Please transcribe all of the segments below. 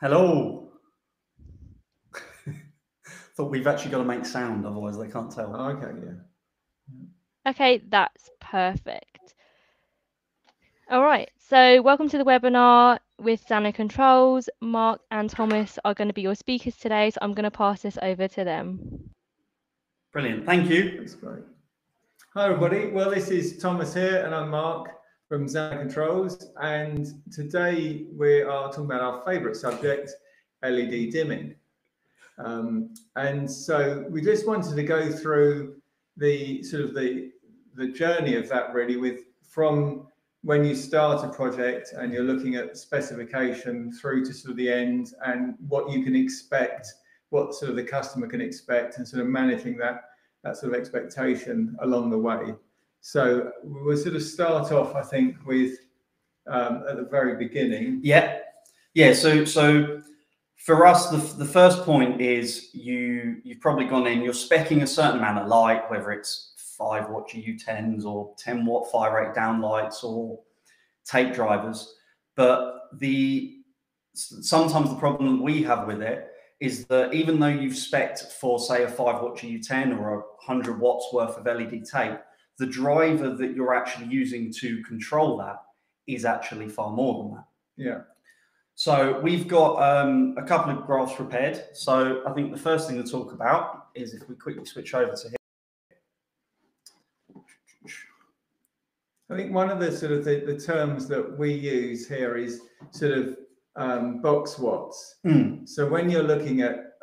Hello. Thought we've actually got to make sound, otherwise they can't tell. Oh, okay, yeah. Okay, that's perfect. All right, so welcome to the webinar with Zano Controls. Mark and Thomas are going to be your speakers today, so I'm going to pass this over to them. Brilliant, thank you. That's great. Hi, everybody. Well, this is Thomas here, and I'm Mark from Zano Controls. And today we are talking about our favourite subject, LED dimming. And so we just wanted to go through the sort of the journey of that, really, from when you start a project and you're looking at specification through to sort of the end, and what you can expect, what sort of the customer can expect, and sort of managing that sort of expectation along the way. So we'll sort of start off, I think, with at the very beginning. Yeah. So for us, the first point is you've probably gone in, you're specing a certain amount of light, whether it's 5 watt GU10s or 10 watt fire rate downlights or tape drivers. But sometimes the problem that we have with it is that even though you've spec'd for, say, a 5 watt GU10 or 100 watts worth of LED tape, the driver that you're actually using to control that is actually far more than that. Yeah. So we've got a couple of graphs prepared. So I think the first thing to talk about is if we quickly switch over to here. I think one of the sort of the terms that we use here is sort of box watts. So when you're looking at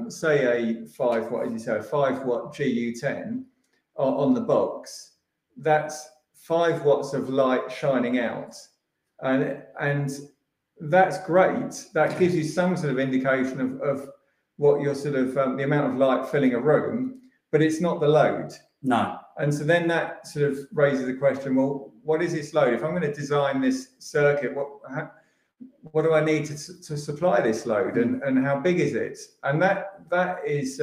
say a 5 watt, as you say, a 5 watt GU10 on the box, that's 5 watts of light shining out, and that's great. That gives you some sort of indication of what your sort of the amount of light filling a room, but it's not the load. No. And so then that sort of raises the question, well, what is this load? If I'm going to design this circuit, what do I need to supply this load, and how big is it? And that is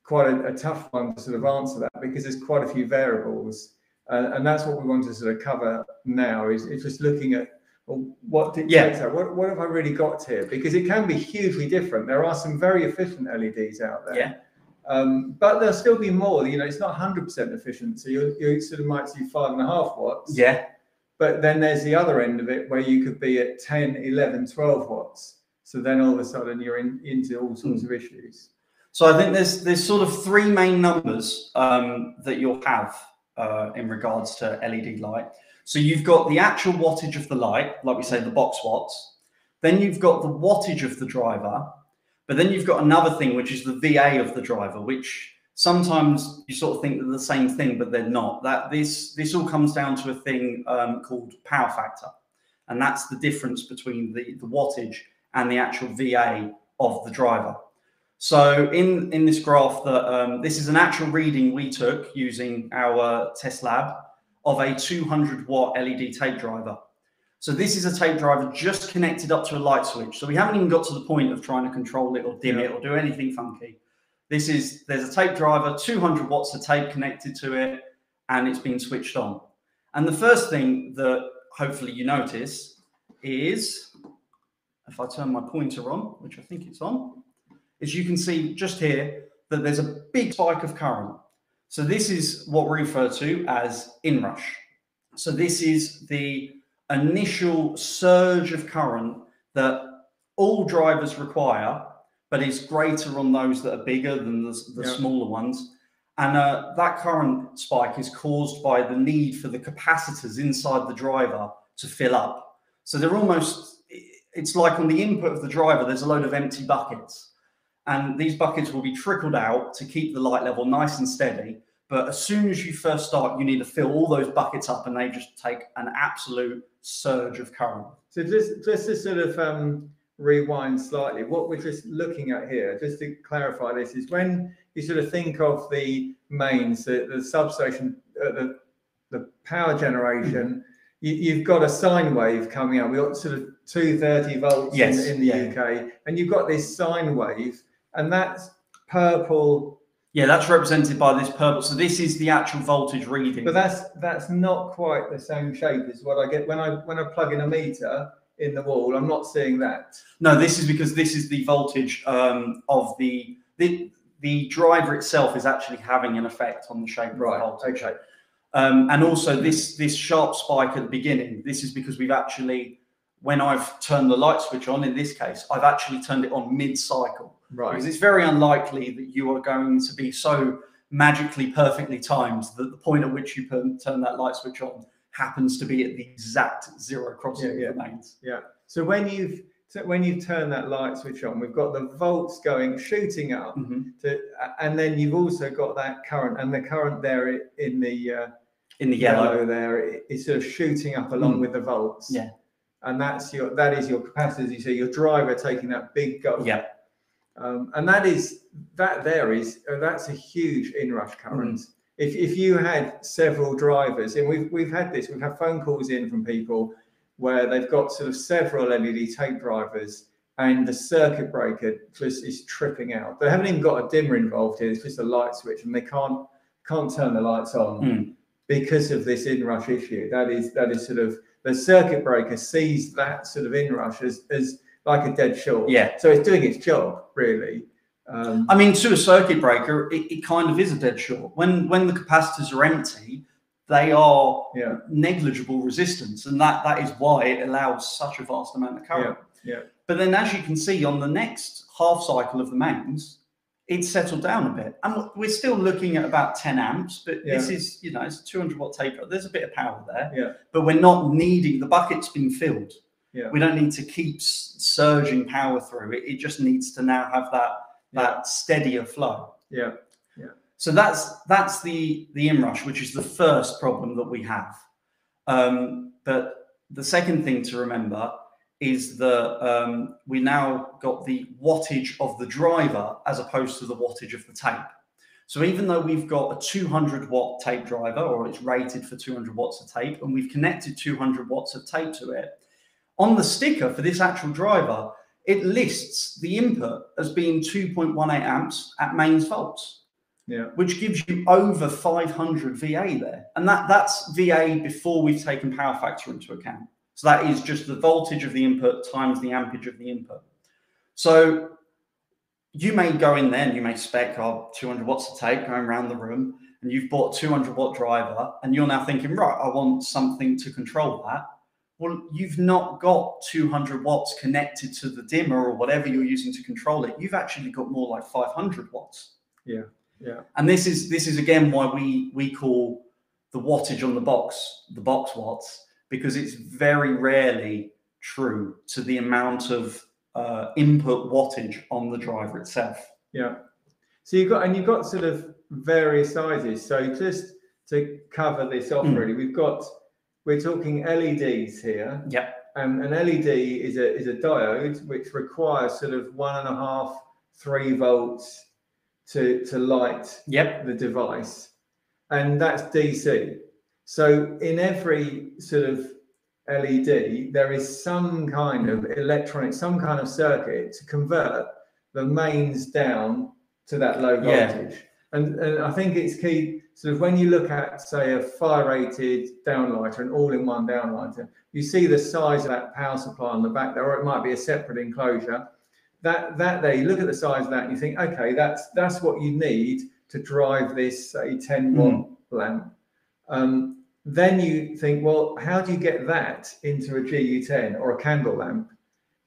quite a tough one to sort of answer that, because there's quite a few variables. And that's what we want to sort of cover now, is just looking at, well, what dictates that? What have I really got here? Because it can be hugely different. There are some very efficient LEDs out there. Yeah. But there'll still be more. You know, it's not 100% efficient. So you sort of might see 5.5 watts. Yeah. But then there's the other end of it, where you could be at 10, 11, 12 watts. So then all of a sudden you're into all sorts of issues. So I think there's sort of 3 main numbers that you'll have in regards to LED light. So you've got the actual wattage of the light, like we say, the box watts. Then you've got the wattage of the driver. But then you've got another thing, which is the VA of the driver, which sometimes you sort of think they're the same thing, but they're not. This all comes down to a thing called power factor. And that's the difference between the wattage and the actual VA of the driver. So in this graph, this is an actual reading we took using our test lab of a 200 watt LED tape driver. So this is a tape driver just connected up to a light switch. So we haven't even got to the point of trying to control it or dim it or do anything funky. There's a tape driver, 200 watts of tape connected to it, and it's been switched on. And the first thing that hopefully you notice is, if I turn my pointer on, which I think it's on, is you can see just here that there's a big spike of current. So this is what we refer to as inrush. So this is the initial surge of current that all drivers require, but is greater on those that are bigger than the smaller ones. And that current spike is caused by the need for the capacitors inside the driver to fill up. So they're almost, it's like on the input of the driver, there's a load of empty buckets. And these buckets will be trickled out to keep the light level nice and steady. But as soon as you first start, you need to fill all those buckets up, and they just take an absolute surge of current. So just to sort of rewind slightly, what we're just looking at here, just to clarify this, is when you sort of think of the mains, the substation, the power generation, you've got a sine wave coming out. We've got sort of 230 volts in the UK, and you've got this sine wave, and that's purple. Yeah, that's represented by this purple. So this is the actual voltage reading. But that's not quite the same shape as what I get when I plug in a meter. in the wall, I'm not seeing that. No, this is because this is the voltage of the driver itself is actually having an effect on the shape of the voltage. Okay. And also this sharp spike at the beginning, this is because we've actually, when I've turned the light switch on, in this case, I've actually turned it on mid-cycle. Right. Because it's very unlikely that you are going to be so magically perfectly timed that the point at which you turn that light switch on happens to be at the exact zero crossing of the mains. Yeah. So when you've turned that light switch on, we've got the volts shooting up, and then you've also got that current, and the current there in the yellow there is sort of shooting up along with the volts. Yeah. And that is your capacitors. You see your driver taking that big go. Yeah. And that's a huge inrush current. If you had several drivers, and we've had phone calls in from people where they've got sort of several LED tape drivers and the circuit breaker just is tripping out. They haven't even got a dimmer involved here. It's just a light switch, and they can't turn the lights on because of this inrush issue. That is sort of, the circuit breaker sees that sort of inrush as like a dead short. Yeah. So it's doing its job, really. I mean, to a circuit breaker, it kind of is a dead short. When the capacitors are empty, they are negligible resistance, and that is why it allows such a vast amount of current. Yeah. But then, as you can see on the next half cycle of the mains, it's settled down a bit, and we're still looking at about 10 amps. But this is, it's a 200-watt taper. There's a bit of power there. Yeah. But we're not needing, the bucket's been filled. Yeah. We don't need to keep surging power through it. It just needs to now have that steadier flow. Yeah. So that's the inrush, which is the first problem that we have. But the second thing to remember is that we now got the wattage of the driver as opposed to the wattage of the tape. So even though we've got a 200-watt tape driver, or it's rated for 200 watts of tape, and we've connected 200 watts of tape to it, on the sticker for this actual driver, it lists the input as being 2.18 amps at mains volts. Yeah, which gives you over 500 VA there. And that's VA before we've taken power factor into account. So that is just the voltage of the input times the ampage of the input. So you may go in there and you may spec 200 watts of tape going around the room, and you've bought a 200-watt driver, and you're now thinking, right, I want something to control that. Well, you've not got 200 watts connected to the dimmer or whatever you're using to control it. You've actually got more like 500 watts. Yeah. And this is again why we call the wattage on the box watts, because it's very rarely true to the amount of input wattage on the driver itself. Yeah. So you've got sort of various sizes. So just to cover this off, really, we're talking LEDs here. Yep. An LED is a diode which requires sort of 1.5–3 volts to light the device, and that's DC. So in every sort of LED, there is some kind of electronic, some kind of circuit to convert the mains down to that low voltage. And I think it's key, sort of when you look at, say, a fire-rated downlighter, an all-in-one downlighter, you see the size of that power supply on the back there, or it might be a separate enclosure. That there, you look at the size of that and you think, okay, that's what you need to drive this, say, 10-watt lamp. Then you think, well, how do you get that into a GU10 or a candle lamp?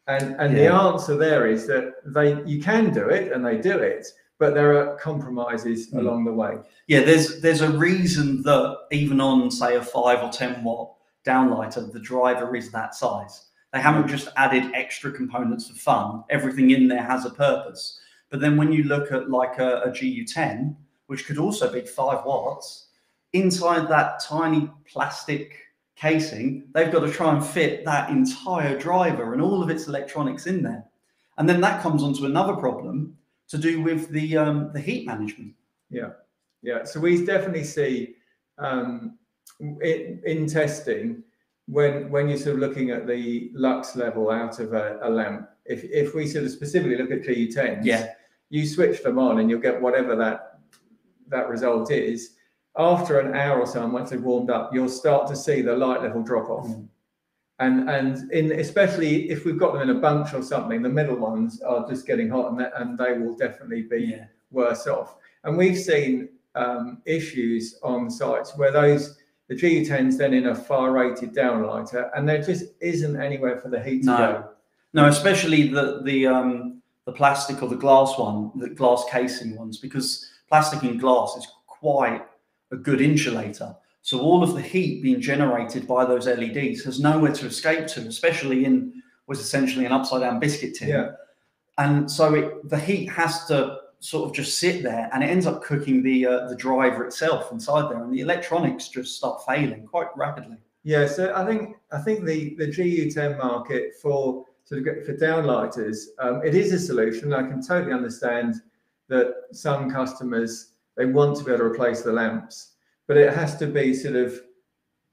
And the answer there is that you can do it, and they do it, but there are compromises along the way. Yeah, there's a reason that even on, say, a 5 or 10 watt downlighter, the driver is that size. They haven't just added extra components for fun. Everything in there has a purpose. But then when you look at like a GU10, which could also be 5 watts, inside that tiny plastic casing, they've got to try and fit that entire driver and all of its electronics in there. And then that comes onto another problem to do with the heat management. Yeah. So we definitely see in testing, when you're sort of looking at the lux level out of a lamp, if we sort of specifically look at GU10s, you switch them on and you'll get whatever that result is. After an hour or so, and once they've warmed up, you'll start to see the light level drop off. And especially if we've got them in a bunch or something, the middle ones are just getting hot, and they will definitely be worse off. And we've seen issues on sites where the GU10's then in a far rated downlighter, and there just isn't anywhere for the heat to go. No, especially the plastic or the glass one, the glass casing ones, because plastic and glass is quite a good insulator. So all of the heat being generated by those LEDs has nowhere to escape to, especially in what's essentially an upside down biscuit tin. Yeah. And so the heat has to sort of just sit there, and it ends up cooking the driver itself inside there, and the electronics just start failing quite rapidly. Yeah, so I think the GU10 market for downlighters, it is a solution. I can totally understand that some customers, they want to be able to replace the lamps, but it has to be sort of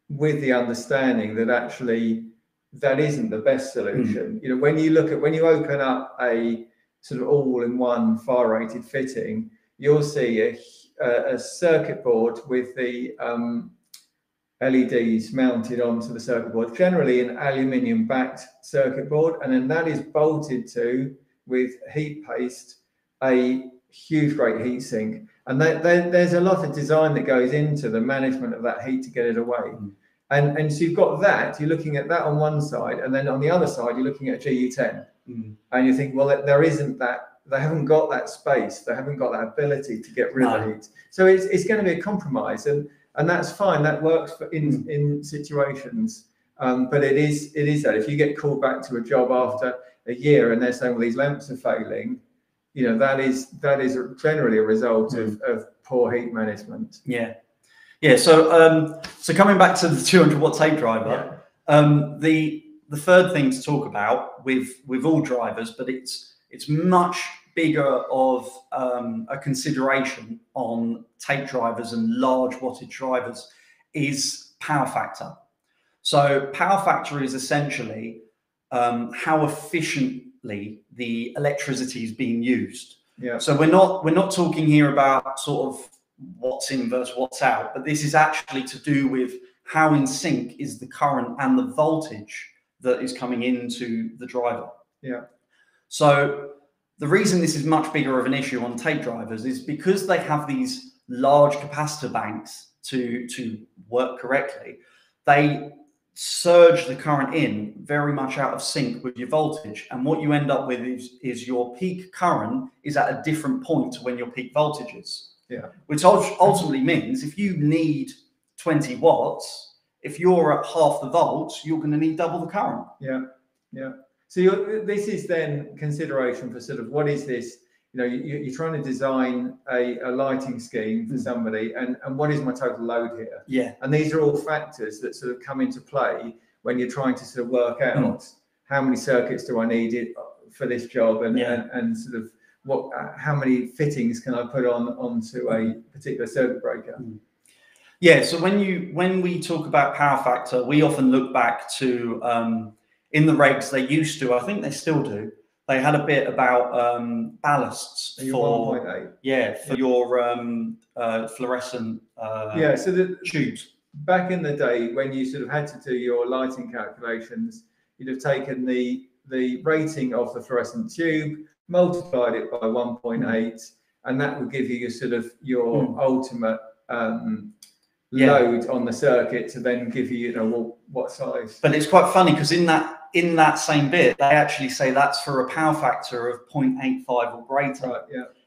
with the understanding that actually that isn't the best solution. You know, when you open up a sort of all-in-one far-rated fitting, you'll see a circuit board with the LEDs mounted onto the circuit board, generally an aluminium-backed circuit board, and then that is bolted to, with heat paste, a huge great heat sink. And there's a lot of design that goes into the management of that heat to get it away. And so you've got that, you're looking at that on one side, and then on the other side, you're looking at GU10. And you think, well, there isn't that, they haven't got that space, they haven't got that ability to get rid of the heat. So it's going to be a compromise, and that's fine, that works for in situations. But it is that if you get called back to a job after a year and they're saying, well, these lamps are failing, you know, that is generally a result of poor heat management. Yeah. So coming back to the 200 watt tape driver, the third thing to talk about with all drivers, but it's much bigger of a consideration on tape drivers and large wattage drivers, is power factor. So power factor is essentially how efficiently the electricity is being used. So we're not talking here about sort of what's in versus what's out, but this is actually to do with how in sync is the current and the voltage that is coming into the driver. So the reason this is much bigger of an issue on tape drivers is because they have these large capacitor banks to work correctly, they surge the current in very much out of sync with your voltage, and what you end up with is your peak current is at a different point to when your peak voltage is. Which ultimately means if you need 20 watts, if you're at half the volts, you're going to need double the current. So this is then consideration for sort of what is this, you know, you're trying to design a lighting scheme for somebody, and what is my total load here? And these are all factors that sort of come into play when you're trying to sort of work out how many circuits do I need for this job, and sort of how many fittings can I put onto a particular circuit breaker. So when we talk about power factor, we often look back to in the regs, they used to, I think they still do, they had a bit about ballasts for 1.8. For your fluorescent so the tubes. Back in the day, when you sort of had to do your lighting calculations, you'd have taken the rating of the fluorescent tube, multiplied it by 1.8, and that would give you your sort of your ultimate load on the circuit to then give you, you know, what size. But it's quite funny because in that same bit, they actually say that's for a power factor of 0.85 or greater.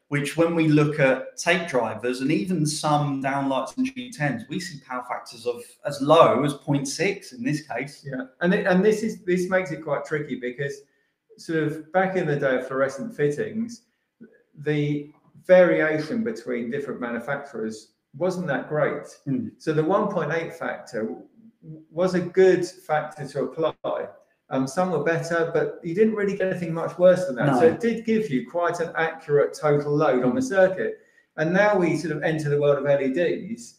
Which when we look at tape drivers and even some downlights and G10s, we see power factors of as low as 0.6 in this case. And this makes it quite tricky because sort of back in the day of fluorescent fittings, the variation between different manufacturers wasn't that great. So the 1.8 factor was a good factor to apply. Some were better, but you didn't really get anything much worse than that. So it did give you quite an accurate total load on the circuit. And now we sort of enter the world of LEDs,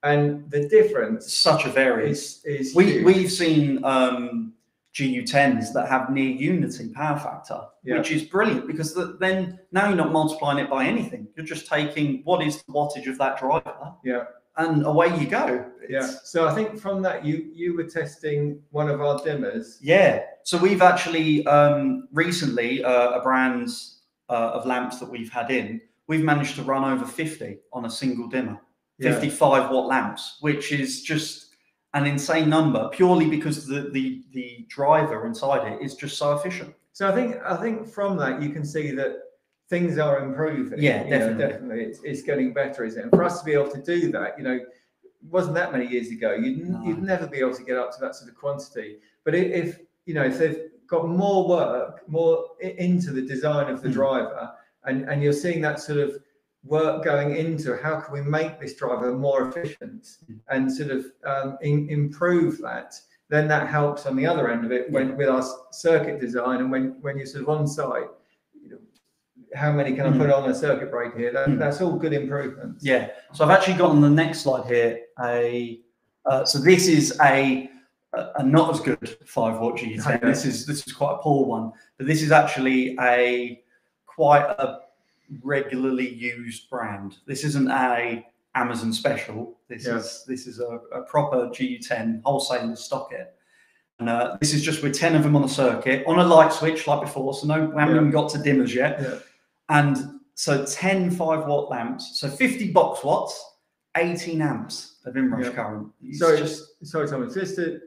and the difference such a variance is we've seen GU10s that have near unity power factor, which is brilliant because then now you're not multiplying it by anything. You're just taking what is the wattage of that driver and away you go. Yeah. So I think from that, you were testing one of our dimmers. Yeah. So we've actually recently a brand of lamps that we've had in, we've managed to run over 50 on a single dimmer, 55 watt lamps, which is just an insane number purely because the driver inside it is just so efficient. So I think from that you can see that things are improving. Yeah, definitely. Definitely, it's getting better, isn't it? And for us to be able to do that, it wasn't that many years ago. You'd never be able to get up to that sort of quantity. But if they've got more work, more into the design of the driver, and you're seeing that sort of work going into how can we make this driver more efficient and sort of improve that, then that helps on the other end of it with our circuit design. And when you're sort of on site, how many can I put on a circuit breaker here? That's all good improvements. Yeah. So I've actually got on the next slide here so this is a not as good 5 watt GU10. Okay. This is quite a poor one, but this is actually quite a regularly used brand. This isn't a Amazon special. This is a proper GU10 wholesaler stock it. And this is just with 10 of them on the circuit on a light switch like before. So we haven't even got to dimmers yet. Yeah. And so 10 5 watt lamps, so 50 box watts, 18 amps of Inrush current. Sorry, Thomas, just to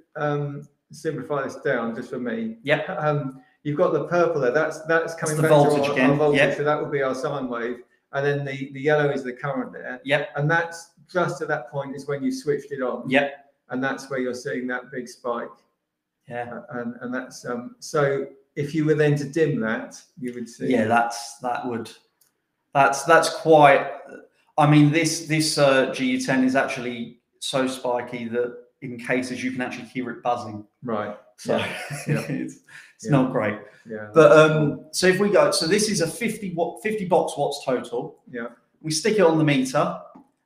simplify this down just for me. Yeah. You've got the purple there. That's coming back voltage to our voltage. So that would be our sine wave, and then the yellow is the current there. Yep. And that's just at that point is when you switched it on. Yep. And that's where you're seeing that big spike. Yeah. And that's so if you were then to dim that, you would see. Yeah, that's quite. I mean, this GU10 is actually so spiky that in cases you can actually hear it buzzing. Right. So it's not great. Yeah. But so if we go, so this is a 50 box watts total. Yeah. We stick it on the meter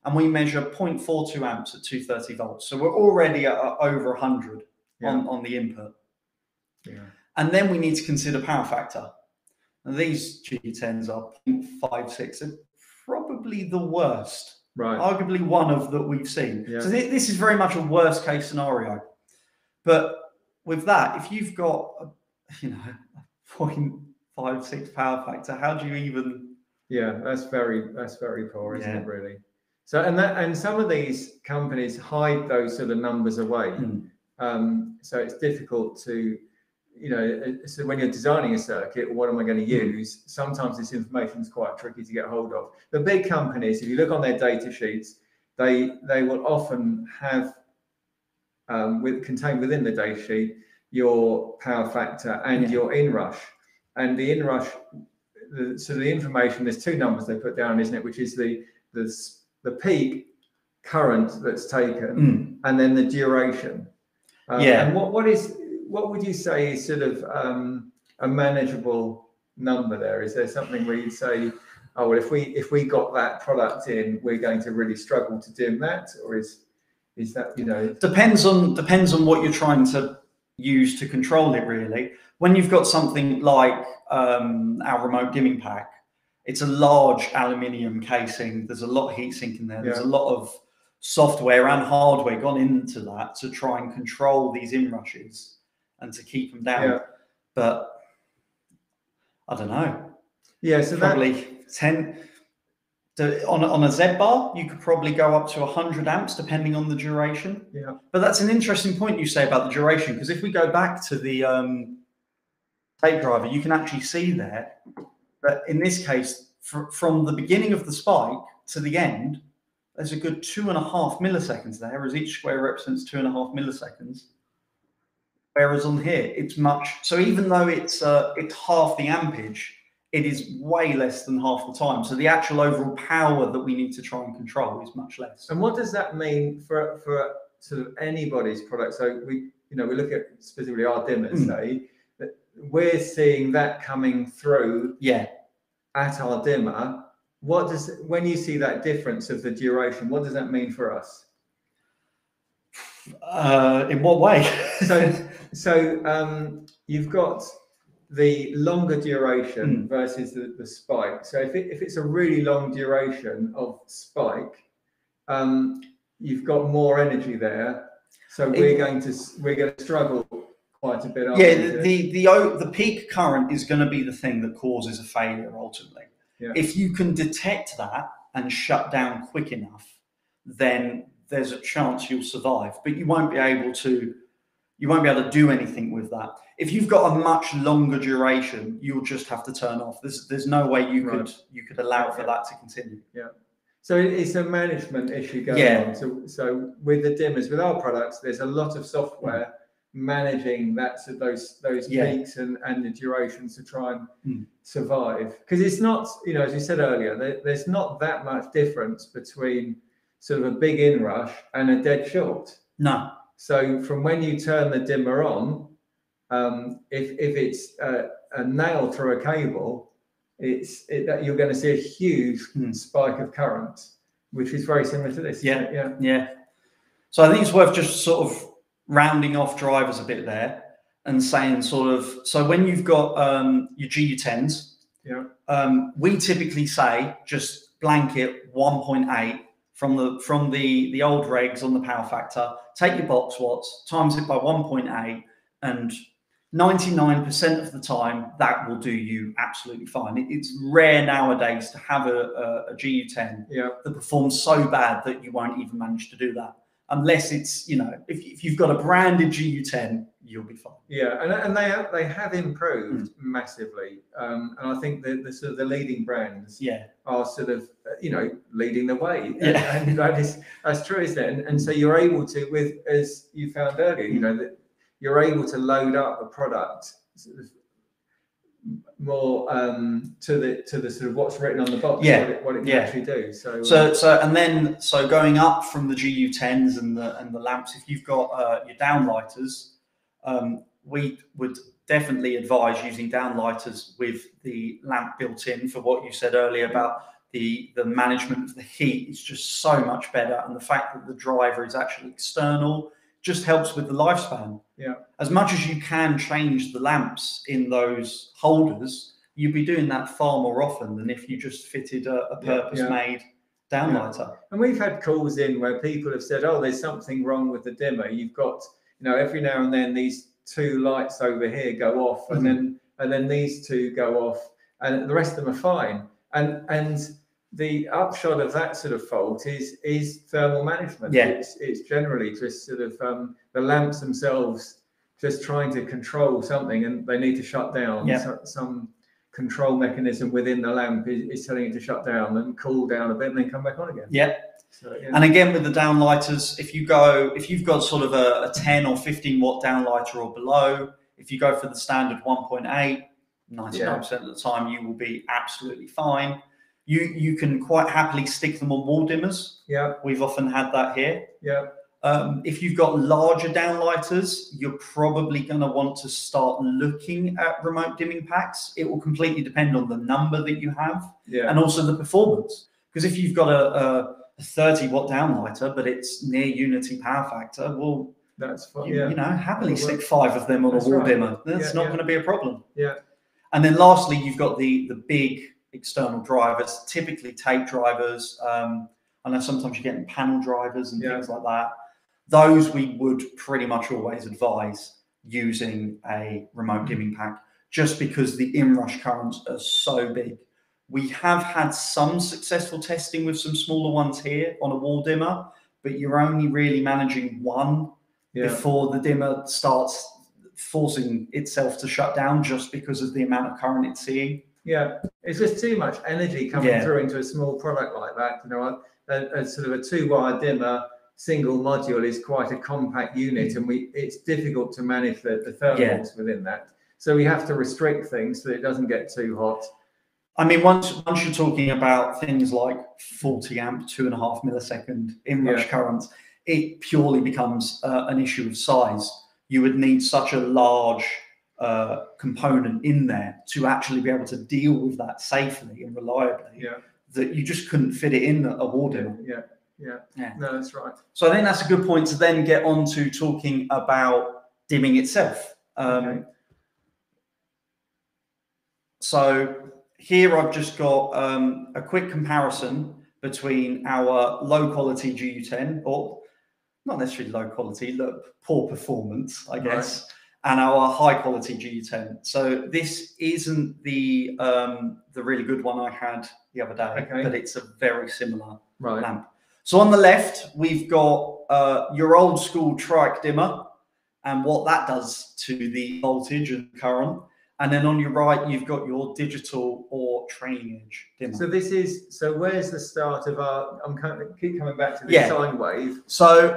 and we measure 0.42 amps at 230 volts. So we're already at over 100 on the input. Yeah. And then we need to consider power factor. And these GU10s are 0.56. They're probably the worst. Right. Arguably one of that we've seen. Yeah. So this is very much a worst case scenario. But with that, if you've got a 0.56 power factor, how do you even? Yeah, that's very poor, isn't it? Really. So and some of these companies hide those sort of numbers away. So it's difficult to, so when you're designing a circuit, what am I going to use? Sometimes this information is quite tricky to get hold of. The big companies, if you look on their data sheets, they will often have contained within the data sheet your power factor and your Inrush. And the Inrush, so the information, there's two numbers they put down, isn't it? Which is the peak current that's taken and then the duration. And what would you say is sort of a manageable number there? Is there something where you'd say, oh, well, if we got that product in, we're going to really struggle to dim that? Or is that, Depends on what you're trying to use to control it, really. When you've got something like our remote dimming pack, it's a large aluminium casing. There's a lot of heatsink in there. There's a lot of software and hardware gone into that to try and control these inrushes and to keep them down. Yeah. But I don't know. Yeah, so probably 10 on a Z bar, you could probably go up to 100 amps depending on the duration. Yeah. But that's an interesting point you say about the duration, because if we go back to the tape driver, you can actually see there that in this case, from the beginning of the spike to the end, there's a good 2.5 milliseconds there, as each square represents 2.5 milliseconds. Whereas on here, it's much. So even though it's half the ampage, it is way less than half the time. So the actual overall power that we need to try and control is much less. And what does that mean for sort of anybody's product? So we look at specifically our dimmers, say, that we're seeing that coming through at our dimmer. When you see that difference of the duration, what does that mean for us? In what way? So you've got the longer duration versus the spike. So if it's a really long duration of spike, you've got more energy there. So we're going to struggle quite a bit. Yeah, the peak current is going to be the thing that causes a failure ultimately. Yeah. If you can detect that and shut down quick enough, then there's a chance you'll survive. But you won't be able to do anything with that. If you've got a much longer duration, you'll just have to turn off. There's no way you could allow for that to continue. Yeah. So it's a management issue going on. So with the dimmers, with our products, there's a lot of software managing those peaks and the durations to try and survive. Because it's not, as you said earlier, there's not that much difference between sort of a big inrush and a dead short. No. So from when you turn the dimmer on, if it's a nail through a cable, that you're going to see a huge spike of current, which is very similar to this. Yeah. So I think it's worth just sort of rounding off drivers a bit there and saying so when you've got your GU10s, we typically say just blanket 1.8 from the old regs on the power factor, take your box watts, times it by 1.8, and 99% of the time that will do you absolutely fine. It's rare nowadays to have a GU10 that performs so bad that you won't even manage to do that, unless it's if you've got a branded GU10, you'll be fine. And they have improved massively, and I think the sort of the leading brands are sort of leading the way, and that's true, isn't it? And so you're able to, as you found earlier, that you're able to load up a product sort of more to the sort of what's written on the box, what it can actually do. So going up from the GU10s and the lamps, if you've got your downlighters, we would definitely advise using downlighters with the lamp built in for what you said earlier about the management of the heat is just so much better, and the fact that the driver is actually external just helps with the lifespan. As much as you can change the lamps in those holders, you'd be doing that far more often than if you just fitted a purpose-made downlighter. And we've had calls in where people have said, oh, there's something wrong with the dimmer. You've got, every now and then these two lights over here go off, and then these two go off, and the rest of them are fine. And the upshot of that sort of fault is thermal management. It's generally just sort of the lamps themselves just trying to control something, and they need to shut down. Some control mechanism within the lamp is telling it to shut down and cool down a bit and then come back on again. And again, with the downlighters, if you've got sort of a 10 or 15 watt downlighter or below, if you go for the standard 1.8, 99% of the time you will be absolutely fine. You can quite happily stick them on wall dimmers. We've often had that here. If you've got larger downlighters, you're probably going to want to start looking at remote dimming packs. It will completely depend on the number that you have and also the performance. Because if you've got a 30 watt downlighter, but it's near unity power factor, well, that's fine. Happily stick 5 of them on a wall dimmer. That's not going to be a problem. And then lastly, you've got the big external drivers, typically tape drivers. I know sometimes you're getting panel drivers and things like that. Those we would pretty much always advise using a remote dimming pack, just because the inrush currents are so big. We have had some successful testing with some smaller ones here on a wall dimmer, but you're only really managing one before the dimmer starts forcing itself to shut down just because of the amount of current it's seeing. It's just too much energy coming through into a small product like that. A sort of a 2-wire dimmer single module is quite a compact unit, and it's difficult to manage the thermals within that. So we have to restrict things so it doesn't get too hot. I mean, once you're talking about things like 40 amp, 2.5 millisecond inrush currents, it purely becomes an issue of size. You would need such a large component in there to actually be able to deal with that safely and reliably that you just couldn't fit it in a wall dimmer. No, that's right. So I think that's a good point to then get on to talking about dimming itself. So here I've just got a quick comparison between our low quality GU10, or not necessarily low quality, look, poor performance, I guess, and our high quality GU10. So this isn't the really good one I had the other day, but it's a very similar lamp. So on the left, we've got your old school Trike dimmer and what that does to the voltage and current. And then on your right, you've got your digital or trailing edge dimmer. So this is, so where's the start of our, keep coming back to the sine wave. So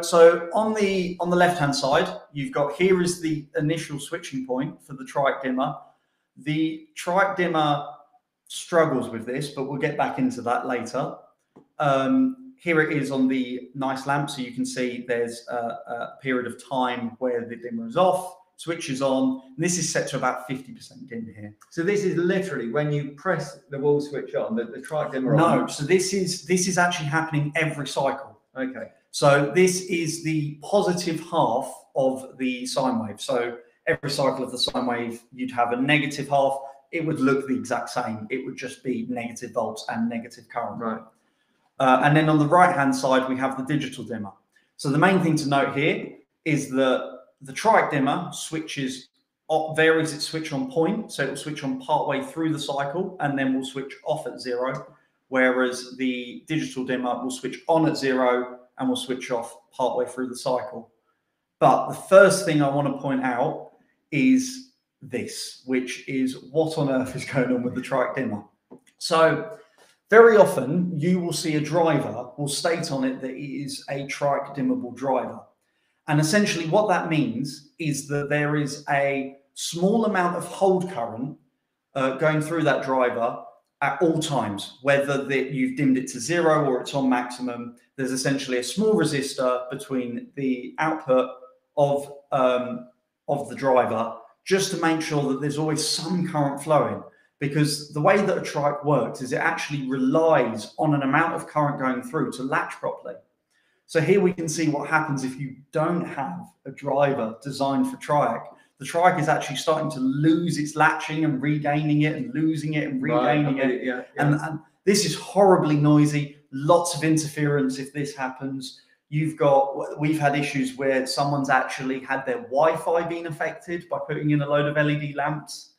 on the left-hand side, you've got, here is the initial switching point for the Trike dimmer. The Trike dimmer struggles with this, but we'll get back into that later. Here it is on the nice lamp. So you can see there's a period of time where the dimmer is off, switches on, and this is set to about 50% dim here. So this is literally when you press the wall switch on, the Trike dimmer on? No, so this is actually happening every cycle. Okay. So this is the positive half of the sine wave. So every cycle of the sine wave, you'd have a negative half. It would look the exact same. It would just be negative volts and negative current. Right. And then on the right-hand side, we have the digital dimmer. So the main thing to note here is that the Trike dimmer switches, varies its switch on point. So it will switch on partway through the cycle and then will switch off at 0. Whereas the digital dimmer will switch on at 0 and will switch off partway through the cycle. But the first thing I want to point out is this, which is what on earth is going on with the Trike dimmer. So very often you will see a driver will state on it that it is a Tri-Dimmable driver. And essentially what that means is that there is a small amount of hold current going through that driver at all times, whether that you've dimmed it to 0 or it's on maximum. There's essentially a small resistor between the output of the driver, just to make sure that there's always some current flowing. Because the way that a Trike works is it actually relies on an amount of current going through to latch properly. So here we can see what happens if you don't have a driver designed for Trike. The Trike is actually starting to lose its latching and regaining it and losing it and regaining it. Yeah. And this is horribly noisy, lots of interference if this happens. We've had issues where someone's actually had their Wi-Fi being affected by putting in a load of LED lamps.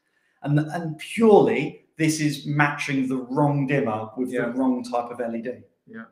And purely, this is matching the wrong dimmer with the wrong type of LED. Yeah.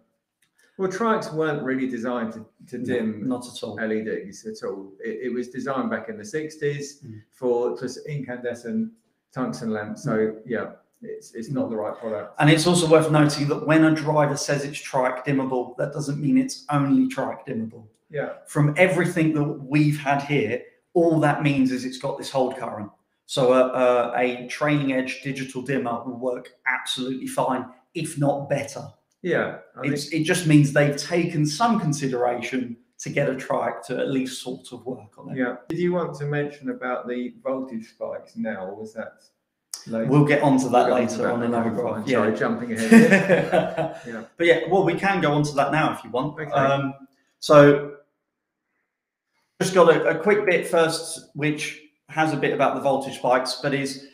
Well, Trikes weren't really designed to dim not at all. LEDs at all. It was designed back in the 60s for just incandescent tungsten lamps. So yeah, it's not the right product. And it's also worth noting that when a driver says it's Tri-Dimmable, that doesn't mean it's only Tri-Dimmable. Yeah. From everything that we've had here, all that means is it's got this hold current. So a trailing edge digital dimmer will work absolutely fine, if not better. Yeah. It just means they've taken some consideration to get a Trike to at least sort of work on it. Yeah. Did you want to mention about the voltage spikes now, or was that later? We'll get onto that later on another graph. Yeah. Sorry, jumping ahead. Yeah. But yeah, well, we can go on to that now if you want. Okay. So just got a quick bit first, which has a bit about the voltage spikes, but is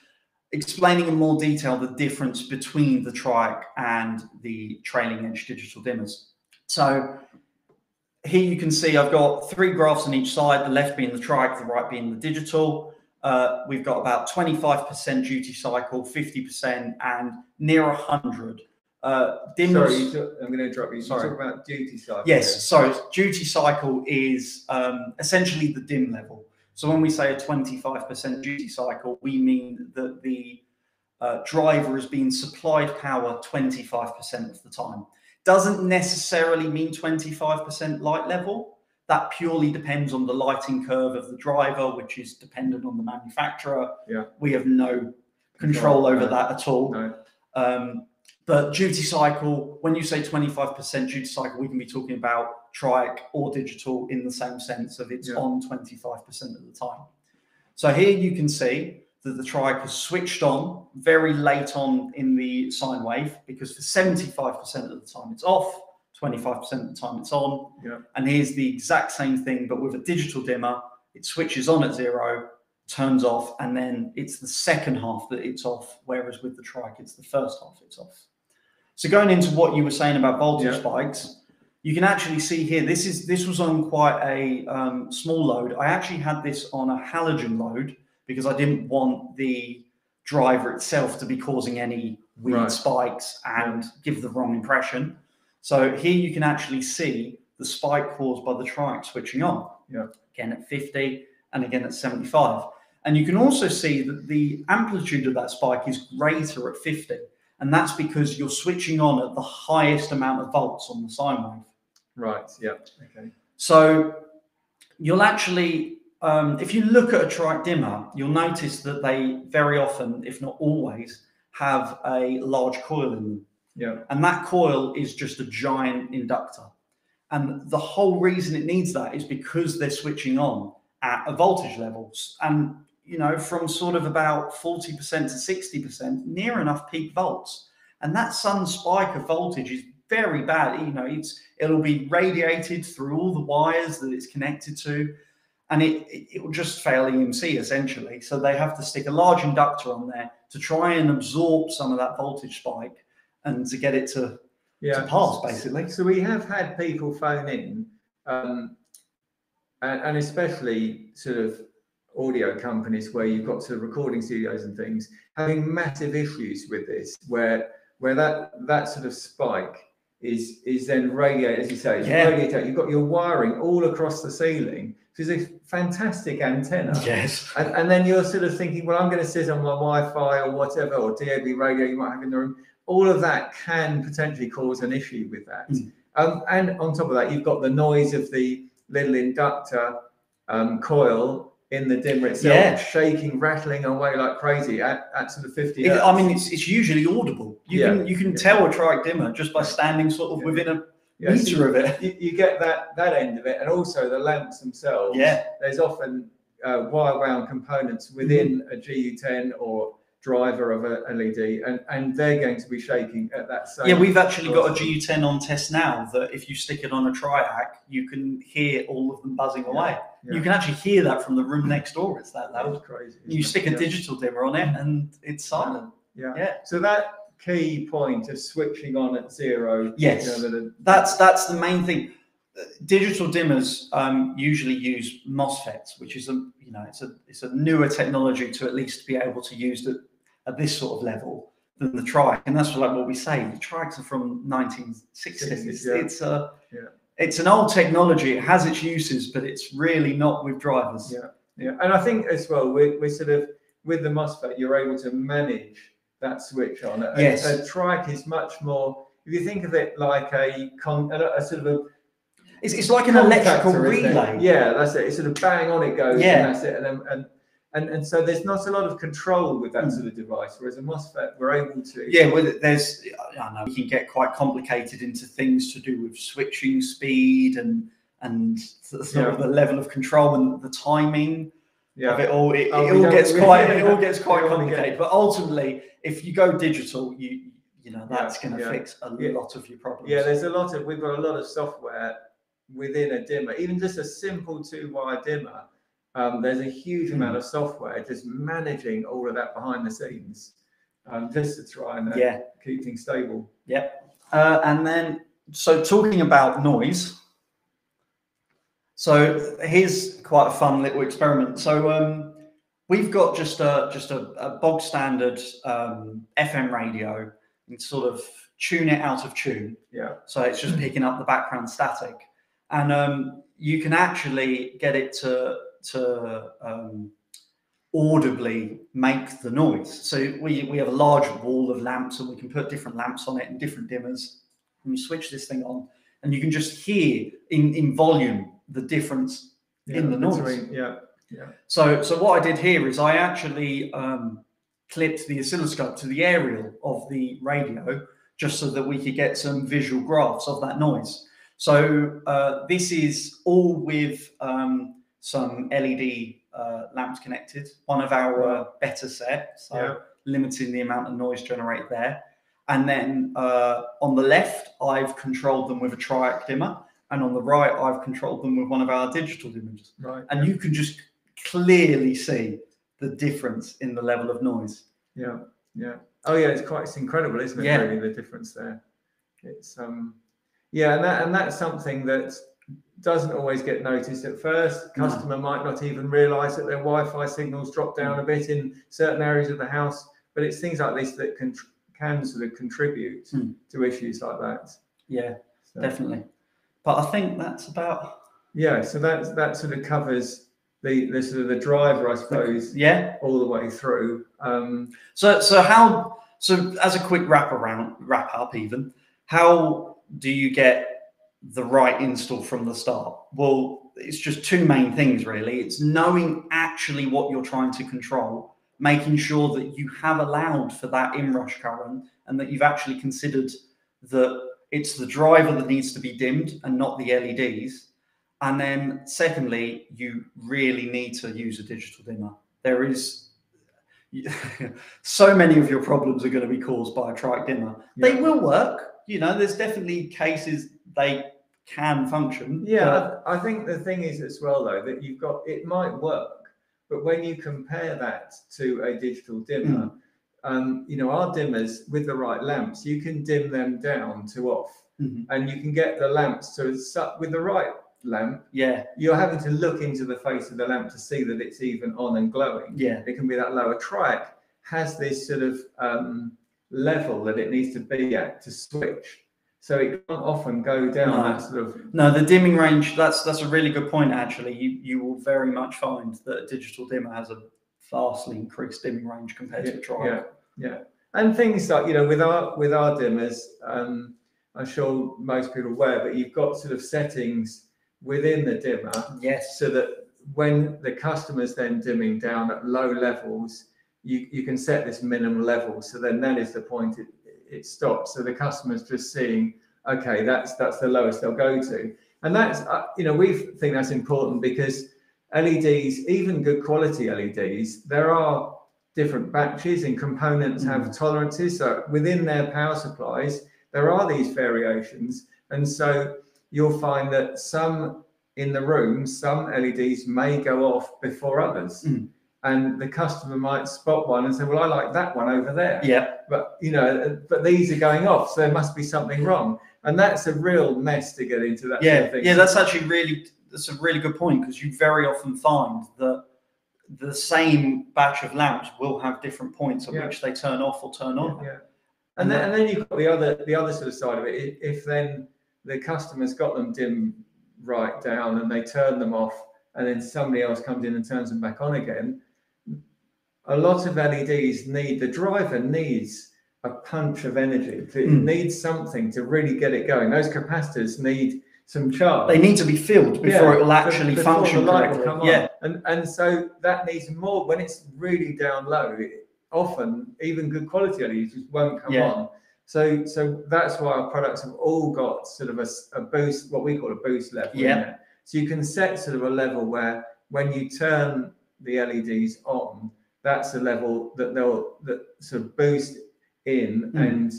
explaining in more detail the difference between the Trike and the trailing edge digital dimmers. So here you can see I've got 3 graphs on each side, the left being the Trike, the right being the digital. We've got about 25% duty cycle, 50%, and near 100. Dimmers. Sorry, I'm going to interrupt you. Sorry. You talk about duty cycle. Yes, sorry. Duty cycle is essentially the dim level. So when we say a 25% duty cycle, we mean that the driver is being supplied power 25% of the time. Doesn't necessarily mean 25% light level. That purely depends on the lighting curve of the driver, which is dependent on the manufacturer. Yeah. We have no control over that at all. No. But duty cycle, when you say 25% duty cycle, we can be talking about Trike or digital in the same sense of it's on 25% of the time. So here you can see that the Trike is switched on very late on in the sine wave, because for 75% of the time it's off, 25% of the time it's on. Yeah. And here's the exact same thing, but with a digital dimmer, it switches on at 0, turns off, and then it's the second half that it's off, whereas with the Trike, it's the first half it's off. So going into what you were saying about voltage spikes, you can actually see here, this was on quite a small load. I actually had this on a halogen load because I didn't want the driver itself to be causing any weird spikes and give the wrong impression. So here you can actually see the spike caused by the Trike switching on. Again at 50 and again at 75. And you can also see that the amplitude of that spike is greater at 50. And that's because you're switching on at the highest amount of volts on the sine wave. Right, yeah, okay. So you'll actually, if you look at a Trike dimmer, you'll notice that they very often, if not always, have a large coil in them. Yeah. And that coil is just a giant inductor. And the whole reason it needs that is because they're switching on at a voltage levels. And, you know, from sort of about 40% to 60%, near enough peak volts. And that sudden spike of voltage is very bad. You know, it'll be radiated through all the wires that it's connected to, and it will just fail EMC essentially. So they have to stick a large inductor on there to try and absorb some of that voltage spike and to get it to pass, basically. So we have had people phone in, and especially sort of audio companies where you've got sort of recording studios and things having massive issues with this, where that sort of spike is then radiated, as you say, radiated. You've got your wiring all across the ceiling, which is a fantastic antenna. Yes. And then you're sort of thinking, well, I'm going to sit on my Wi-Fi or whatever, or DAB radio you might have in the room. All of that can potentially cause an issue with that. And on top of that, you've got the noise of the little inductor coil in the dimmer itself, shaking, rattling away like crazy at sort of 50 hertz. I mean, it's usually audible. You can tell a Trike dimmer just by standing sort of within a meter of it. You get that end of it, and also the lamps themselves. There's often wire wound components within a GU10 or driver of a LED, and they're going to be shaking at that same. We've actually got a GU10 on test now that if you stick it on a Triac, you can hear all of them buzzing away. You can actually hear that from the room next door. It's that loud. That's crazy. You stick a digital dimmer on it and it's silent. So that key point of switching on at 0. Yes, that's the main thing. Digital dimmers usually use MOSFETs, which is it's a newer technology to at least be able to use at this sort of level than the Trike. And that's like what we say. The Trikes are from 1960s. It's an old technology. It has its uses, but it's really not with drivers. And I think as well, we're sort of with the MOSFET, you're able to manage that switch on. A Trike is much more. If you think of it like a sort of it's like an electrical relay. Yeah, that's it. It's sort of bang on it goes. And that's it. And so there's not a lot of control with that sort of device, whereas a MOSFET, we're able to. Well, I know we can get quite complicated into things to do with switching speed and sort of the level of control and the timing of it all. It all gets quite complicated. But ultimately, if you go digital, you know that's going to fix a lot of your problems. We've got a lot of software within a dimmer, even just a simple 2-wire dimmer. There's a huge amount of software just managing all of that behind the scenes, just to try and keep things stable. And then, so talking about noise, so here's quite a fun little experiment. So we've got just a bog standard FM radio and sort of tune it out of tune. So it's just picking up the background static, and you can actually get it to audibly make the noise. So we have a large wall of lamps, and we can put different lamps on it and different dimmers, and you switch this thing on, and you can just hear in volume the difference in the noise. So what I did here is I actually clipped the oscilloscope to the aerial of the radio, just so that we could get some visual graphs of that noise. So this is all with some LED lamps connected, one of our better sets, so limiting the amount of noise generated there. And then on the left, I've controlled them with a Triac dimmer, and on the right, I've controlled them with one of our digital dimmers. And you can just clearly see the difference in the level of noise. Oh yeah, it's incredible, isn't it? Really, the difference there. It's yeah, and that's something that doesn't always get noticed at first. Customer might not even realise that their Wi-Fi signals drop down a bit in certain areas of the house, but it's things like this that can sort of contribute to issues like that. Yeah, definitely. But I think that's about. Yeah, so that sort of covers the sort of the driver, I suppose. Yeah, all the way through. So as a quick wrap up, even how do you get the right install from the start? Well, it's just two main things really. It's knowing actually what you're trying to control, making sure that you have allowed for that inrush current and that you've actually considered that it's the driver that needs to be dimmed and not the LEDs. And then secondly, you really need to use a digital dimmer. There is so many of your problems are going to be caused by a Trike dimmer. Yeah. They will work. You know, there's definitely cases they can function. Yeah, I think the thing is as well, though, that you've got, it might work, but when you compare that to a digital dimmer, you know, our dimmers with the right lamps, you can dim them down to off, and you can get the lamps to with the right lamp. Yeah, you're having to look into the face of the lamp to see that it's even on and glowing. Yeah, it can be that low. A Trike has this sort of level that it needs to be at to switch. So it can't often go down that sort of. No, the dimming range, that's a really good point, actually. You will very much find that a digital dimmer has a vastly increased dimming range compared to a Trike. Yeah. And things like, you know, with our dimmers, I'm sure most people are aware, but you've got sort of settings within the dimmer. Yes. So that when the customer's then dimming down at low levels, you can set this minimum level. So then that is the point it stops. So the customer's just seeing, okay, that's the lowest they'll go to. And that's, you know, we think that's important because LEDs, even good quality LEDs, there are different batches and components have tolerances. So within their power supplies, there are these variations. And so you'll find that some in the room, some LEDs may go off before others. And the customer might spot one and say, well, I like that one over there. Yeah. But, you know, but these are going off, so there must be something wrong. And that's a real mess to get into that sort of thing. Yeah, that's actually that's a really good point, because you very often find that the same batch of lamps will have different points at which they turn off or turn on. Yeah. And then you've got the other sort of side of it. If then the customer's got them dim right down and they turn them off, and then somebody else comes in and turns them back on again, a lot of LEDs the driver needs a punch of energy. It needs something to really get it going. Those capacitors need some charge. They need to be filled before it will actually function correctly. Yeah. And so that needs more. When it's really down low, often even good quality LEDs just won't come on. So that's why our products have all got sort of a boost, what we call a boost level. Yeah. So you can set sort of a level where when you turn the LEDs on, that's a level that that sort of boost in and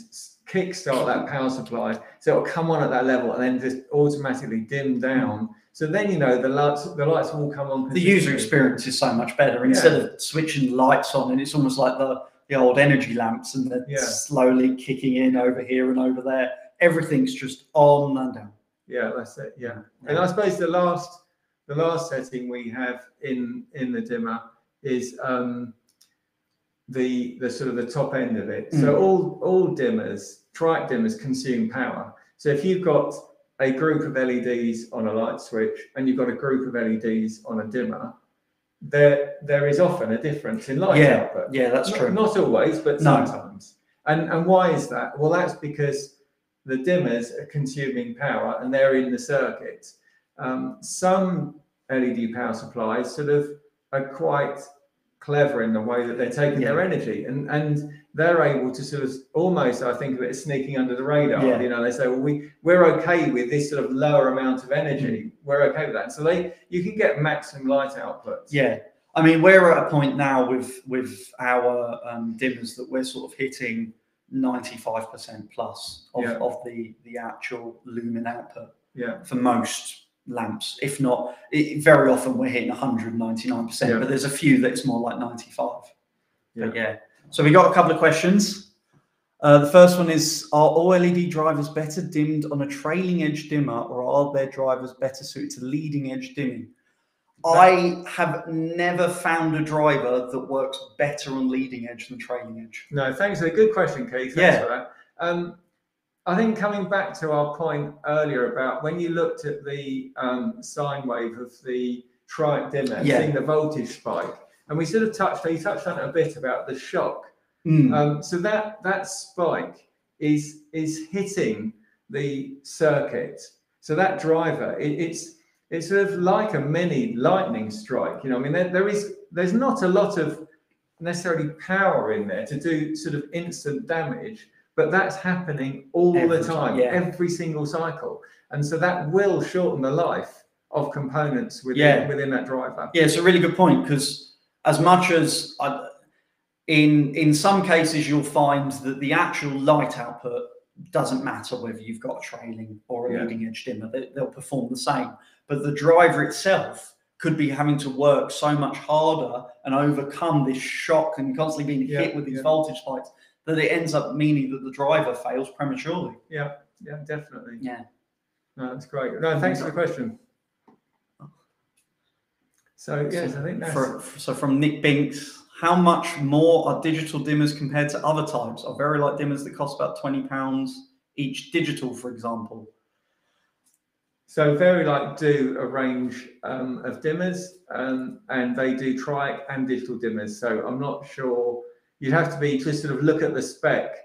kickstart that power supply. So it'll come on at that level and then just automatically dim down. So then, you know, the lights will come on. The user experience is so much better. Instead of switching the lights on, and it's almost like the old energy lamps, and they're slowly kicking in over here and over there. Everything's just on and down. Yeah, that's it. Yeah. And I suppose the last setting we have in the dimmer is the sort of the top end of it. So all dimmers, Trike dimmers, consume power. So if you've got a group of LEDs on a light switch and you've got a group of LEDs on a dimmer, there is often a difference in light output. Yeah, that's true. Not always, but sometimes. And why is that? Well, that's because the dimmers are consuming power and they're in the circuit. Some LED power supplies sort of are quite clever in the way that they're taking their energy, and they're able to sort of almost, I think of it as sneaking under the radar. You know, they say, well, we're okay with this sort of lower amount of energy. We're okay with that. And so you can get maximum light output. Yeah. I mean, we're at a point now with our dimmers that we're sort of hitting 95% plus of the actual lumen output for most lamps. If not, very often we're hitting 199%, but there's a few that's more like 95. But so we got a couple of questions. The first one is, are all LED drivers better dimmed on a trailing edge dimmer, or are their drivers better suited to leading edge dimming? I have never found a driver that works better on leading edge than trailing edge. No, thanks. A good question, Keith. Thanks for that. I think coming back to our point earlier about when you looked at the sine wave of the Trike dimmer, seeing the voltage spike, and we sort of touched on it a bit about the shock. So that spike is hitting the circuit. So that driver, it's sort of like a mini lightning strike. You know, I mean, there's not a lot of necessarily power in there to do sort of instant damage, but that's happening all the time, every single cycle, and so that will shorten the life of components within that driver. Yeah, it's a really good point, because as much as in some cases you'll find that the actual light output doesn't matter whether you've got a trailing or a leading edge dimmer, they'll perform the same. But the driver itself could be having to work so much harder and overcome this shock and constantly being hit with these voltage spikes that it ends up meaning that the driver fails prematurely. Yeah, definitely. Yeah. No, that's great. No, thanks for the question. So yes, I think that's... So from Nick Binks, how much more are digital dimmers compared to other types? Are very light dimmers that cost about £20 each digital, for example? So Very Light do a range of dimmers, and they do Trike and digital dimmers. So I'm not sure, you'd have to be to sort of look at the spec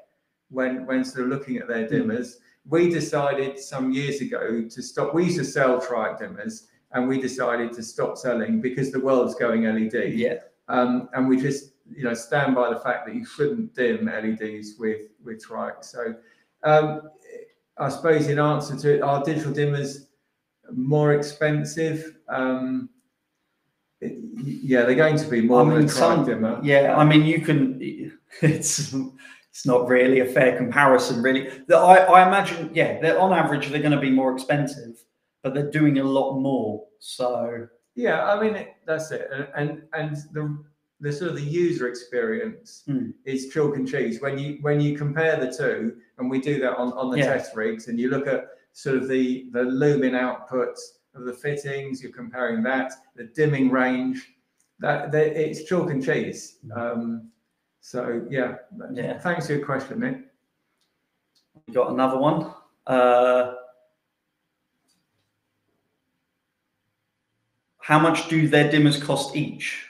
when sort of looking at their dimmers. We decided some years ago to stop. We used to sell Trike dimmers, and we decided to stop selling because the world's going LED. Yeah. And we just stand by the fact that you shouldn't dim LEDs with Trike. So I suppose in answer to it, are digital dimmers more expensive? They're going to be more than a Trike dimmer. Yeah, I mean, you can. It's not really a fair comparison, really. I imagine, they're on average they're going to be more expensive, but they're doing a lot more. So yeah, I mean that's it, and the sort of the user experience is chalk and cheese when you compare the two, and we do that on the test rigs, and you look at sort of the lumen output of the fittings, you're comparing that, the dimming range, it's chalk and cheese. So thanks for your question, Nick. We got another one. How much do their dimmers cost each?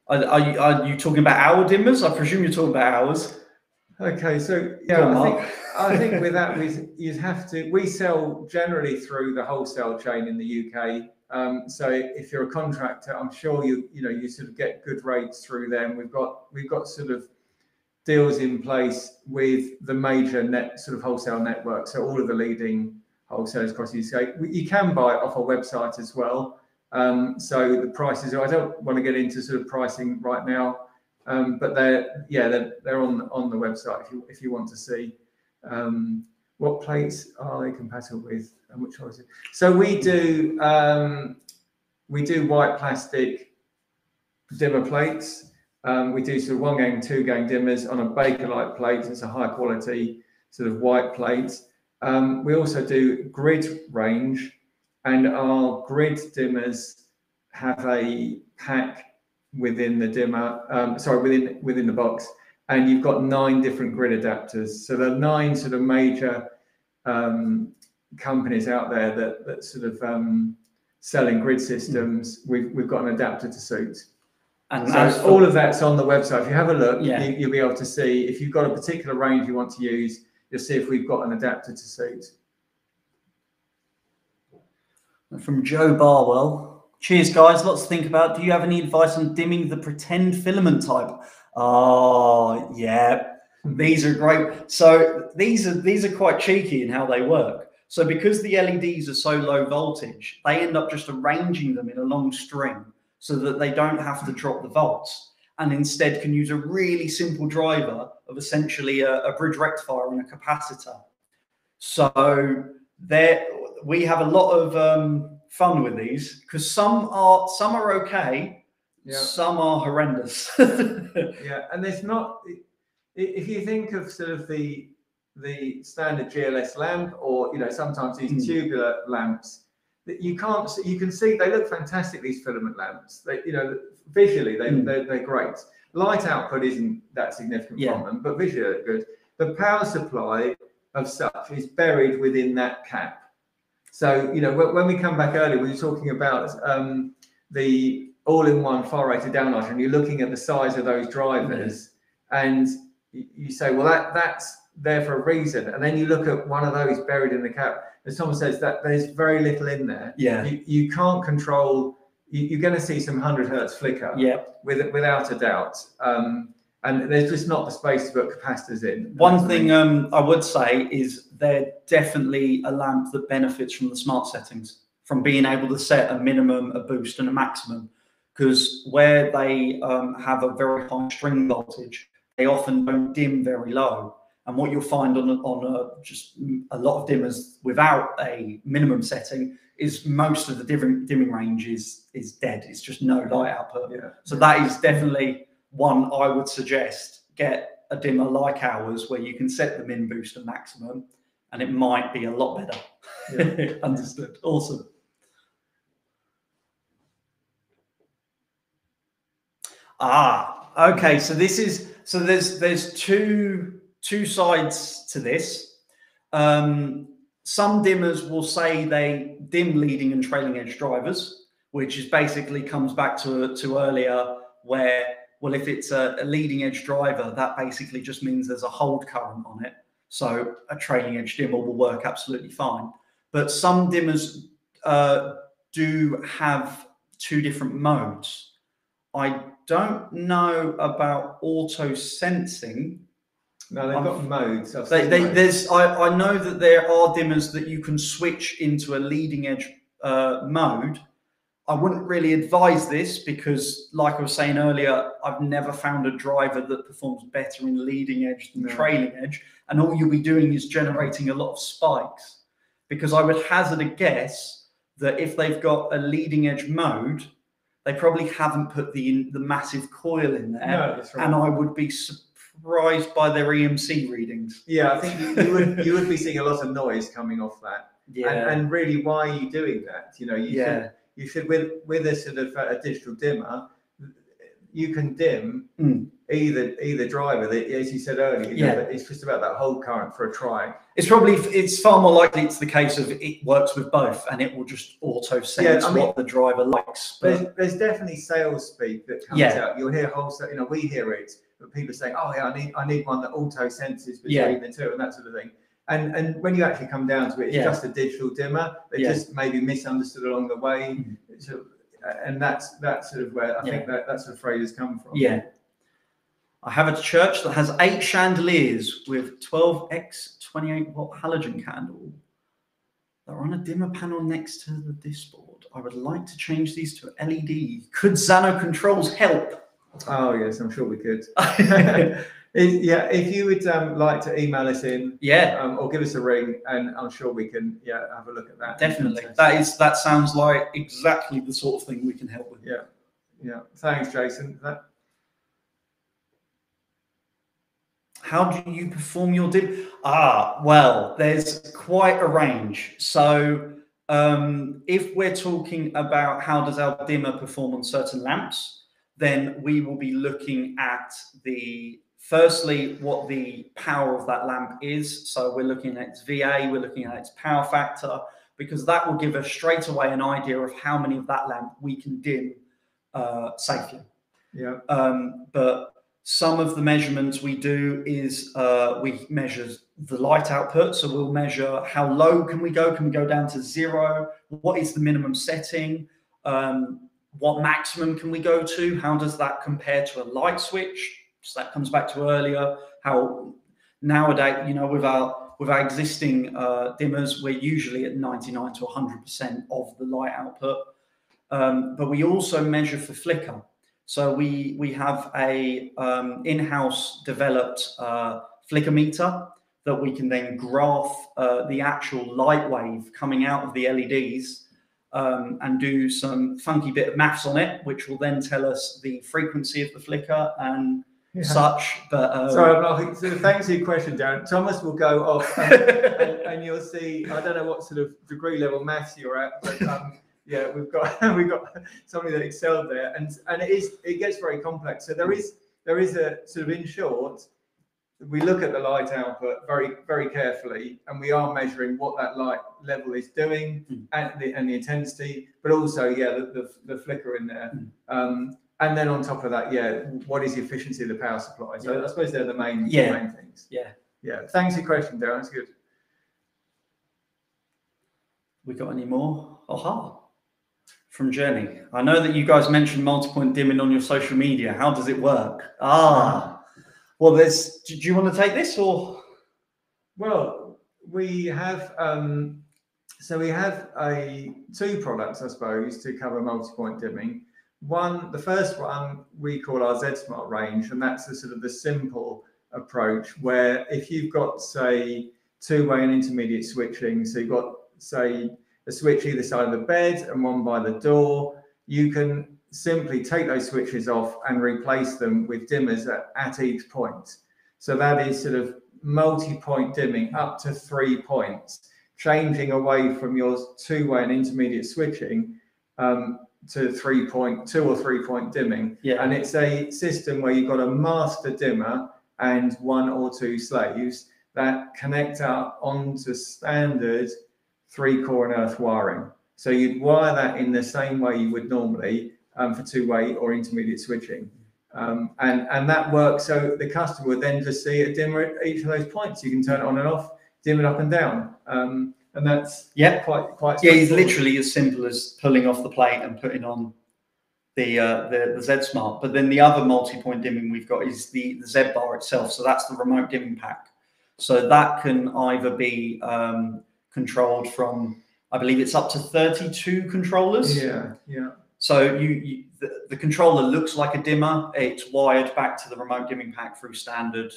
Are you talking about our dimmers? I presume you're talking about ours. Okay, so I think with that you'd have to. We sell generally through the wholesale chain in the UK. So if you're a contractor, I'm sure you sort of get good rates through them. We've got sort of deals in place with the major sort of wholesale network. So all of the leading wholesalers across the UK. You can buy it off our website as well. So the prices, I don't want to get into sort of pricing right now, but they're on the website if you want to see what plates are they compatible with and which ones. So we do white plastic dimmer plates. We do sort of 1-gang, 2-gang dimmers on a Bakelite plate. It's a high quality sort of white plate. We also do grid range, and our grid dimmers have a pack within the dimmer, within the box, and you've got 9 different grid adapters. So there are 9 sort of major companies out there that sort of selling grid systems. We've got an adapter to suit. And so all of that's on the website. If you have a look, you'll be able to see if you've got a particular range you want to use. You'll see if we've got an adapter to suit. From Joe Barwell. Cheers, guys. Lots to think about. Do you have any advice on dimming the pretend filament type? Oh, yeah. These are great. So these are quite cheeky in how they work. So because the LEDs are so low voltage, they end up just arranging them in a long string so that they don't have to drop the volts, and instead can use a really simple driver of essentially a bridge rectifier and a capacitor. So we have a lot of fun with these because some are okay, some are horrendous. And there's not, if you think of sort of the standard GLS lamp, or sometimes these tubular lamps, that you can see they look fantastic, these filament lamps. They, visually they're great. Light output isn't that significant from them, but visually they're good. The power supply of such is buried within that cap. So when we come back earlier, we were talking about the all-in-one far-rated downlighter, and you're looking at the size of those drivers, and you say, well, that's there for a reason. And then you look at one of those buried in the cap, as Thomas says, that there's very little in there. Yeah. You can't control. You're going to see some 100 hertz flicker. Yeah. Without a doubt. And there's just not the space to put capacitors in. One thing I would say is they're definitely a lamp that benefits from the smart settings, from being able to set a minimum, a boost, and a maximum. Because where they have a very high string voltage, they often don't dim very low. And what you'll find on just a lot of dimmers without a minimum setting is most of the dimming range is dead. It's just no light output. Yeah. So that is definitely one I would suggest. Get a dimmer like ours where you can set the min, boost, and maximum, and it might be a lot better. Yeah. Understood. Awesome. Okay. So there's two sides to this. Some dimmers will say they dim leading and trailing edge drivers, which is basically comes back to earlier where, well, if it's a leading edge driver, that basically just means there's a hold current on it. So a trailing edge dimmer will work absolutely fine. But some dimmers do have two different modes. I don't know about auto sensing. No, they've got modes. I know that there are dimmers that you can switch into a leading edge mode. I wouldn't really advise this because, like I was saying earlier, I've never found a driver that performs better in leading edge than trailing edge. And all you'll be doing is generating a lot of spikes. Because I would hazard a guess that if they've got a leading edge mode, they probably haven't put the massive coil in there. No, that's right. And I would be surprised by their EMC readings. Yeah, I think you would be seeing a lot of noise coming off that. Yeah. And really, why are you doing that? You should with a sort of a digital dimmer, you can dim either driver. As you said earlier, but it's just about that hold current for a Trike. It's far more likely it's the case of it works with both, and it will just auto sense what the driver likes. But there's definitely sales speak that comes out. You'll hear wholesale. We hear it, but people saying, "Oh yeah, I need one that auto senses between the two," and that sort of thing. And when you actually come down to it, it's just a digital dimmer. They just maybe misunderstood along the way. And that's sort of where I think that sort of phrase has come from. Yeah. I have a church that has 8 chandeliers with 12x 28-watt halogen candle. They're on a dimmer panel next to the disboard. I would like to change these to LED. Could Zano Controls help? Oh yes, I'm sure we could. If you would like to email us in, or give us a ring, and I'm sure we can, have a look at that. Definitely, that sounds like exactly the sort of thing we can help with. Yeah. Thanks, Jason. How do you perform your dim? Well, there's quite a range. So, if we're talking about how does our dimmer perform on certain lamps, then we will be looking at firstly, what the power of that lamp is. So we're looking at its VA, we're looking at its power factor, because that will give us straight away an idea of how many of that lamp we can dim safely. Yeah. But some of the measurements we do is we measure the light output. So we'll measure how low can we go? Can we go down to 0? What is the minimum setting? What maximum can we go to? How does that compare to a light switch? So that comes back to earlier, how nowadays, with our existing dimmers, we're usually at 99 to 100% of the light output. But we also measure for flicker. So we have a in-house developed flicker meter that we can then graph the actual light wave coming out of the LEDs and do some funky bit of maths on it, which will then tell us the frequency of the flicker and such. But sorry, I'm laughing. So thanks for your question, Darren. Thomas will go off, and you'll see. I don't know what sort of degree level maths you're at, but yeah, we've got somebody that excelled there, and it gets very complex. So there is a sort of, in short, we look at the light output very, very carefully, and we are measuring what that light level is doing and the intensity, but also, the flicker in there. And then on top of that, what is the efficiency of the power supply? So I suppose they're the main things. Yeah. Thanks for your question, Darren. That's good. We got any more? Aha. From Jenny. I know that you guys mentioned multi-point dimming on your social media. How does it work? Well, do you want to take this or? Well, we have we have two products, I suppose, to cover multi-point dimming. The first one we call our Z-Smart range, and that's the simple approach where if you've got, say, two-way and intermediate switching, so you've got, say, a switch either side of the bed and one by the door, you can simply take those switches off and replace them with dimmers at each point. So that is multi-point dimming up to 3 points, changing away from your two-way and intermediate switching to 2 or 3 point dimming. And it's a system where you've got a master dimmer and 1 or 2 slaves that connect up onto standard 3-core and earth wiring. So you'd wire that in the same way you would normally for two-way or intermediate switching. And that works, so the customer would then just see a dimmer at each of those points. You can turn it on and off, dim it up and down. And that's quite it's literally as simple as pulling off the plate and putting on the Z-Smart. But then the other multi-point dimming we've got is the Z-Bar itself. So that's the remote dimming pack. So that can either be controlled from, I believe it's up to 32 controllers. So the controller looks like a dimmer. It's wired back to the remote dimming pack through standard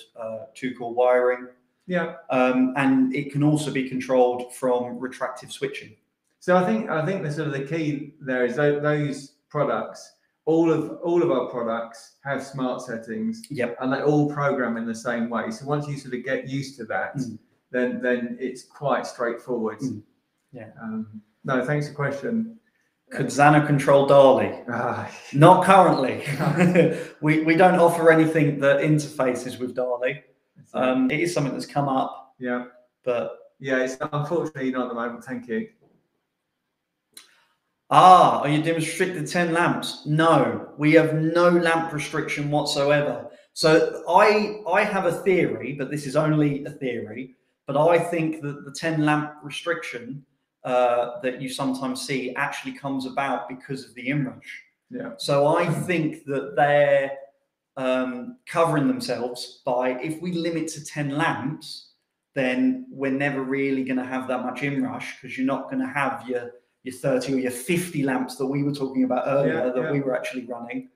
2-core wiring. And it can also be controlled from retractive switching. So I think the key there is those products. All of our products have smart settings. And they all program in the same way. So once you get used to that, then it's quite straightforward. No, thanks for the question. Could Zano control Dali? Not currently. we don't offer anything that interfaces with Dali. It is something that's come up. But it's unfortunately not at the moment. Thank you. Are you dim restricted 10 lamps? No, we have no lamp restriction whatsoever. So I have a theory, but this is only a theory. But I think that the 10 lamp restriction that you sometimes see actually comes about because of the Inrush. So I think that they're covering themselves by, if we limit to 10 lamps, then we're never really going to have that much Inrush, because you're not going to have your 30 or your 50 lamps that we were talking about earlier that we were actually running.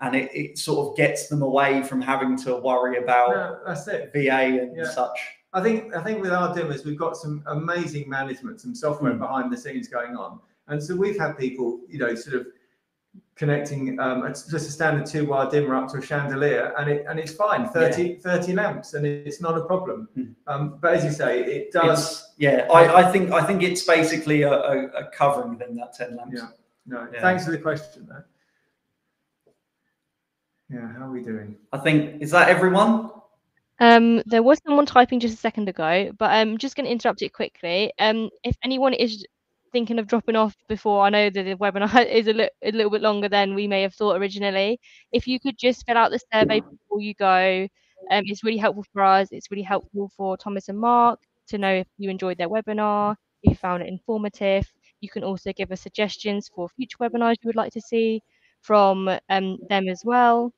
And it sort of gets them away from having to worry about VA and such. I think with our dimmers, we've got some amazing management, some software behind the scenes going on. And so we've had people, connecting just a standard 2-wire dimmer up to a chandelier, and it's fine, 30 lamps, and it's not a problem. But as you say, it does. I think it's basically a covering thing, that 10 lamps. Thanks for the question, though. How are we doing? I think, is that everyone? There was someone typing just a second ago, but I'm just going to interrupt it quickly. If anyone is thinking of dropping off before, I know that the webinar is a little bit longer than we may have thought originally. If you could just fill out the survey before you go, it's really helpful for us. It's really helpful for Thomas and Mark to know if you enjoyed their webinar, if you found it informative. You can also give us suggestions for future webinars you would like to see from them as well.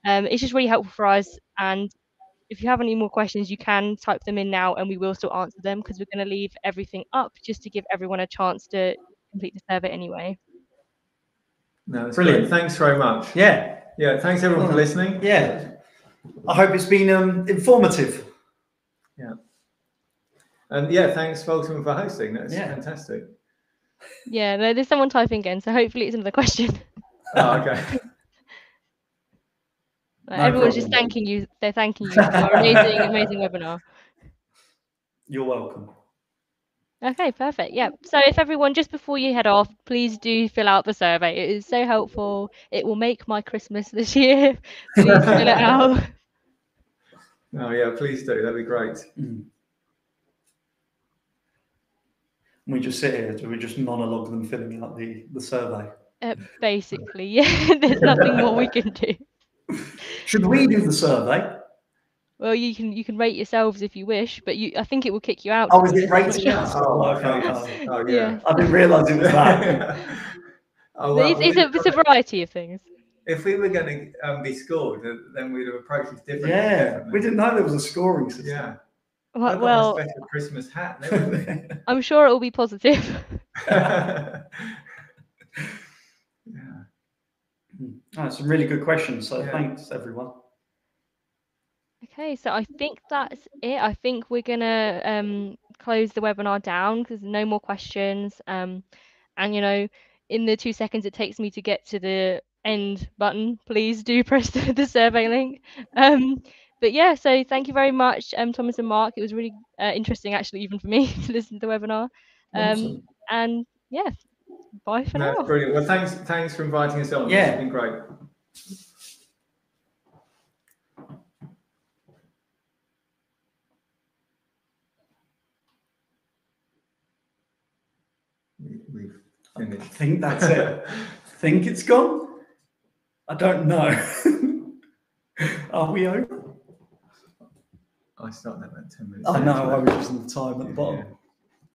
It's just really helpful for us. And if you have any more questions, you can type them in now and we will still answer them, because we're going to leave everything up just to give everyone a chance to complete the survey anyway. No, that's brilliant. Great. Thanks very much. Thanks everyone for listening. I hope it's been informative. And thanks Voltimum for hosting. That's fantastic. No, there's someone typing again, so hopefully it's another question. Okay. No Everyone's just problem. thanking you. They're thanking you for your amazing, amazing webinar. You're welcome. Okay, perfect. Yeah. So if everyone, just before you head off, please do fill out the survey. It is so helpful. It will make my Christmas this year. Please fill it out. Oh yeah, please do. That'd be great. We just sit here, do we just monologue them filling out the survey? Basically, yeah. There's nothing more we can do. Should we do the survey? Well, you can rate yourselves if you wish, but I think it will kick you out. Oh, is it rating us? Oh, Okay. Oh Yeah. I didn't realise it was that. Oh, well, It's a variety of things. If we were going to be scored, then we'd have approached it differently. Yeah, Definitely. we didn't know there was a scoring system. Yeah. Well, I got my special Christmas hat and everything. I'm sure it will be positive. Yeah. Oh, some really good questions. So Yeah. thanks, everyone. Okay, so I think that's it. I think we're gonna close the webinar down because no more questions. And you know, in the 2 seconds it takes me to get to the end button, please do press the survey link. But yeah, so thank you very much, Thomas and Mark. It was really interesting, actually, even for me to listen to the webinar. Awesome. And yeah, bye for now. That's brilliant. Well, thanks for inviting us on. Yeah. It's been great. We've finished. I think that's it. Think it's gone? I don't know. Are we over? I started that about 10 minutes. I know, I was just on the time at the bottom. Yeah.